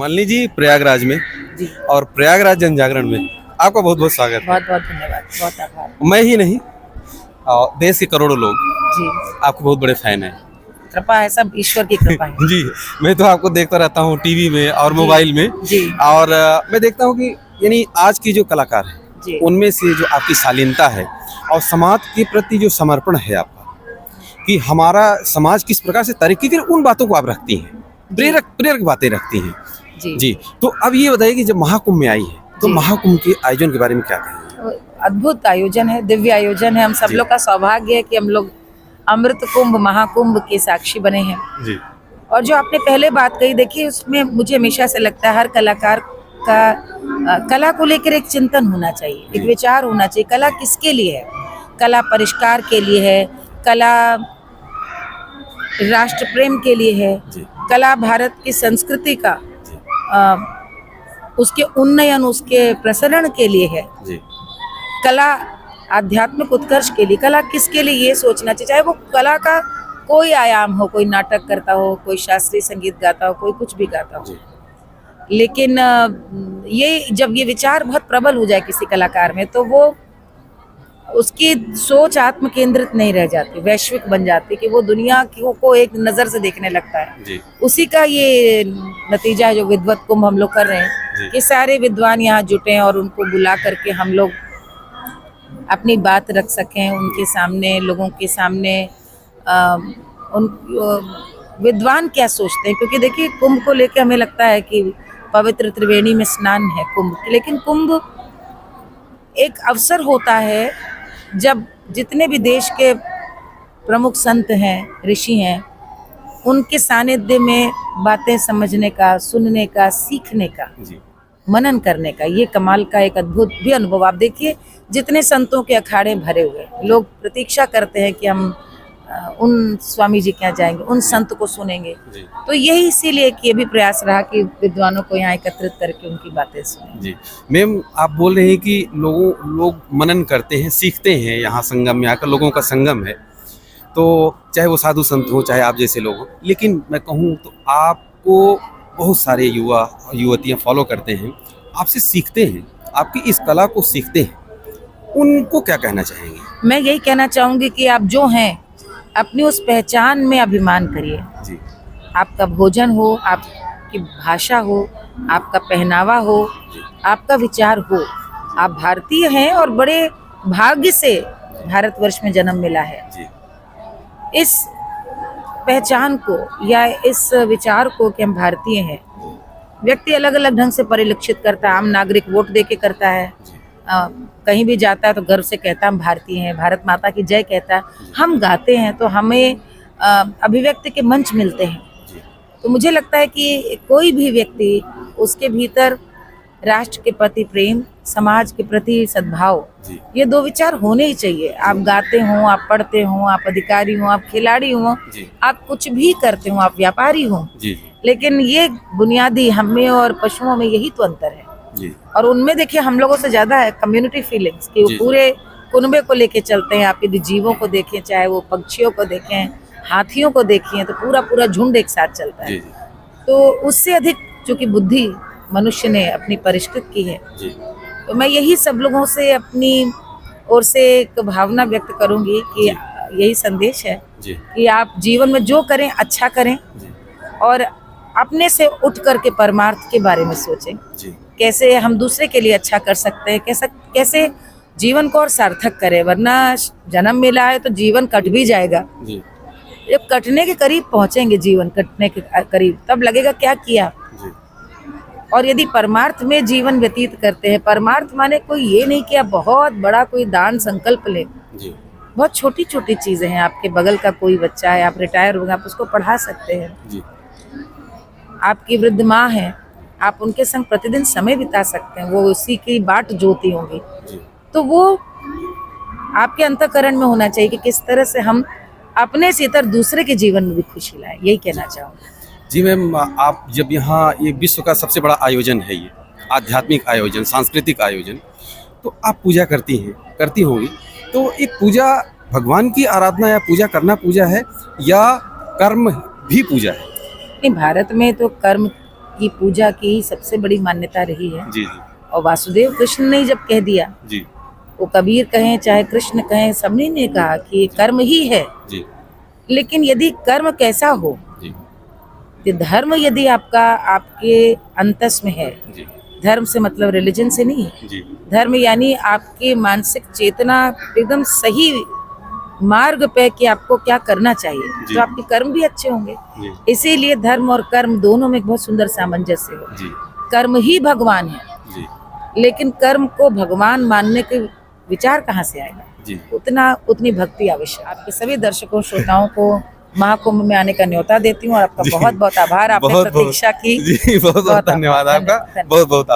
मालिनी जी प्रयागराज में जी, और प्रयागराज जन जागरण में आपका बहुत बहुत स्वागत है। बहुत बहुत धन्यवाद, बहुत आभार। मैं ही नहीं, देश के करोड़ों लोग जी, आपके बहुत बड़े फैन हैं। कृपा है, सब ईश्वर की कृपा है। जी, मैं तो आपको देखता रहता हूँ टीवी में और जी, मोबाइल में। जी, और मैं देखता हूँ कि यानी आज की जो कलाकार हैं जी, उनमें से जो आपकी शालीनता है और समाज के प्रति जो समर्पण है आपका, कि हमारा समाज किस प्रकार से तरक्की करे, उन बातों को आप रखती हैं, जी, प्रेरक प्रेरक बातें रखती हैं। जी, जी, तो अब ये बताइए कि जब महाकुंभ में आई है तो जी। महाकुंभ के आयोजन के बारे में क्या कहेंगे? अद्भुत आयोजन है, दिव्य आयोजन है। हम सब जी। लोग का सौभाग्य है कि हम लोग अमृत कुंभ, महाकुंभ के साक्षी बने हैं। जी और जो आपने पहले बात कही, देखिए उसमें मुझे हमेशा से लगता है हर कलाकार का कला को लेकर एक चिंतन होना चाहिए, एक जी। विचार होना चाहिए। कला किसके लिए है? कला परिष्कार के लिए है, कला राष्ट्र प्रेम के लिए है, जी कला भारत की संस्कृति का जी उसके उन्नयन, उसके प्रसरण के लिए है। जी कला आध्यात्मिक उत्कर्ष के लिए। कला किसके लिए, ये सोचना चाहिए। चाहे वो कला का कोई आयाम हो, कोई नाटक करता हो, कोई शास्त्रीय संगीत गाता हो, कोई कुछ भी गाता हो, जी लेकिन ये जब ये विचार बहुत प्रबल हो जाए किसी कलाकार में, तो वो उसकी सोच आत्म केंद्रित नहीं रह जाती, वैश्विक बन जाती, कि वो दुनिया को एक नज़र से देखने लगता है। जी उसी का ये नतीजा है जो विद्वत कुंभ हम लोग कर रहे जी। हैं, कि सारे विद्वान यहाँ जुटे हैं और उनको बुला करके हम लोग अपनी बात रख सकें उनके सामने, लोगों के सामने। उन विद्वान क्या सोचते हैं, क्योंकि देखिए कुंभ को लेकर हमें लगता है कि पवित्र त्रिवेणी में स्नान है कुंभ, लेकिन कुंभ एक अवसर होता है जब जितने भी देश के प्रमुख संत हैं, ऋषि हैं, उनके सानिध्य में बातें समझने का, सुनने का, सीखने का, जी मनन करने का, ये कमाल का एक अद्भुत भी अनुभव। आप देखिए जितने संतों के अखाड़े भरे हुए, लोग प्रतीक्षा करते हैं कि हम उन स्वामी जी के यहाँ जाएंगे, उन संत को सुनेंगे। जी तो यही इसीलिए कि ये भी प्रयास रहा कि विद्वानों को यहाँ एकत्रित करके उनकी बातें सुने। जी। मैम, आप बोल रहे हैं कि लोग मनन करते हैं, सीखते हैं, यहाँ संगम में आकर लोगों का संगम है, तो चाहे वो साधु संत हो, चाहे आप जैसे लोग हो। लेकिन मैं कहूँ तो आपको बहुत सारे युवा युवतियाँ फॉलो करते हैं, आपसे सीखते हैं, आपकी इस कला को सीखते हैं, उनको क्या कहना चाहेंगे? मैं यही कहना चाहूँगी कि आप जो हैं अपनी उस पहचान में अभिमान करिए। जी आपका भोजन हो, आपकी भाषा हो, आपका पहनावा हो, आपका विचार हो, आप भारतीय हैं और बड़े भाग्य से भारतवर्ष में जन्म मिला है। जी इस पहचान को या इस विचार को कि हम भारतीय हैं, व्यक्ति अलग अलग ढंग से परिलक्षित करता है। आम नागरिक वोट दे के करता है, कहीं भी जाता है तो गर्व से कहता है हम भारतीय हैं, भारत माता की जय कहता है। हम गाते हैं तो हमें अभिव्यक्ति के मंच मिलते हैं। तो मुझे लगता है कि कोई भी व्यक्ति, उसके भीतर राष्ट्र के प्रति प्रेम, समाज के प्रति सद्भाव, ये दो विचार होने ही चाहिए। आप गाते हों, आप पढ़ते हों, आप अधिकारी हों, आप खिलाड़ी हों, आप कुछ भी करते हों, आप व्यापारी हों, लेकिन ये बुनियादी हमें और पशुओं में यही तो अंतर है। और उनमें देखिए हम लोगों से ज्यादा है कम्युनिटी फीलिंग्स, कि वो पूरे कुनबे को लेके चलते हैं। आप यदि जीवों को देखें, चाहे वो पक्षियों को देखें, हाथियों को देखें, तो पूरा पूरा झुंड एक साथ चलता है। तो उससे अधिक चूंकि बुद्धि मनुष्य ने अपनी परिष्कृत की है, तो मैं यही सब लोगों से अपनी ओर से एक भावना व्यक्त करूंगी कि यही संदेश है कि आप जीवन में जो करें अच्छा करें, और अपने से उठ करके परमार्थ के बारे में सोचें, कैसे हम दूसरे के लिए अच्छा कर सकते हैं, कैसे जीवन को और सार्थक करें। वरना जन्म मिला है तो जीवन कट भी जाएगा। जब कटने के करीब पहुंचेंगे, जीवन कटने के करीब, तब लगेगा क्या किया। और यदि परमार्थ में जीवन व्यतीत करते हैं, परमार्थ माने कोई ये नहीं कि आप बहुत बड़ा कोई दान संकल्प लें, बहुत छोटी छोटी चीजें हैं। आपके बगल का कोई बच्चा है, आप रिटायर हो गए, आप उसको पढ़ा सकते हैं। आपकी वृद्ध माँ है, आप उनके संग प्रतिदिन समय बिता सकते हैं, वो उसी की बाट जोती होंगी। तो वो आपके अंतःकरण में होना चाहिए कि किस तरह से हम अपने से इतर दूसरे के जीवन में भी खुशी लाएं। यही कहना चाहूँगी। जी मैम, आप जब यहाँ ये विश्व का सबसे बड़ा आयोजन है, ये आध्यात्मिक आयोजन, सांस्कृतिक आयोजन, तो आप पूजा करती होंगी, तो ये पूजा भगवान की आराधना या पूजा करना पूजा है या कर्म भी पूजा है? नहीं, भारत में तो कर्म की पूजा की ही सबसे बड़ी मान्यता रही है। जी जी और वासुदेव कृष्ण ने जब कह दिया, जी वो कबीर कहें चाहे कृष्ण कहें, सबने ने कहा कि ये कर्म ही है। जी लेकिन यदि कर्म कैसा हो, जी कि धर्म यदि आपका आपके अंतस में है, जी धर्म से मतलब रिलीजन से नहीं है, जी धर्म यानी आपकी मानसिक चेतना एकदम सही मार्ग पे कि आपको क्या करना चाहिए, जी। तो आपके कर्म भी अच्छे होंगे। जी इसीलिए धर्म और कर्म दोनों में एक बहुत सुंदर सामंजस्य है। जी कर्म ही भगवान है, जी लेकिन कर्म को भगवान मानने के विचार कहाँ से आएगा? जी उतनी भक्ति आवश्यक। आपके सभी दर्शकों श्रोताओं को महाकुंभ में आने का न्योता देती हूँ और आपका जी। बहुत बहुत आभार, आपने बहुत बहुत प्रतीक्षा की। जी बहुत बहुत बहुत धन्यवाद आभार, आपका, धन्यवाद। बहुत बहुत